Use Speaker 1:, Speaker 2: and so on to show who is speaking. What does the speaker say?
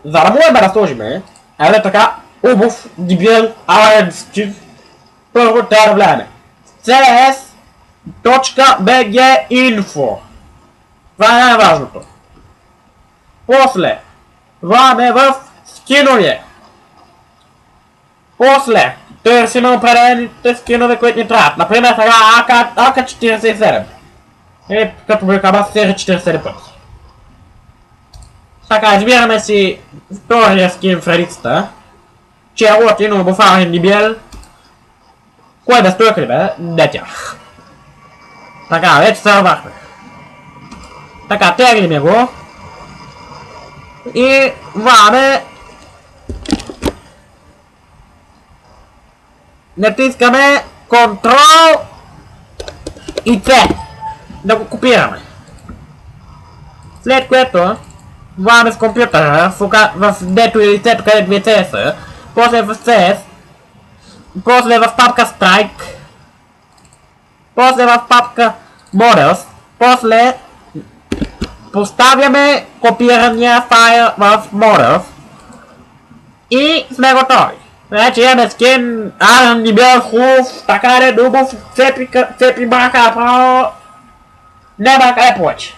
Speaker 1: за да можем да сложим, така, обув, дебил, аленски, първо трябва да влияме. cs.bg info. Това е най-важното. После, влияме в скинове. После, търсим определените скинове, които ни трябват. Например, сега AK-47. Като публикава серия 47 пъти. Така, избираме си втория скин в редицата. Червотин, обуфарен дебил. Кое да стоя бе? Не тях. Така, вече се вървахме. Така, теглиме го. И влагаме. Натискаме Ctrl и C. Да го копираме. След което влагаме с компютъра в дето или C, където ви е CS, после в CS, после в папка Strike, после в папка Models, после поставяме копирания файл в Models и сме готови. Значи имаме скин, не бил хубав, така не дубов, цепи баха, право, няма къде повече.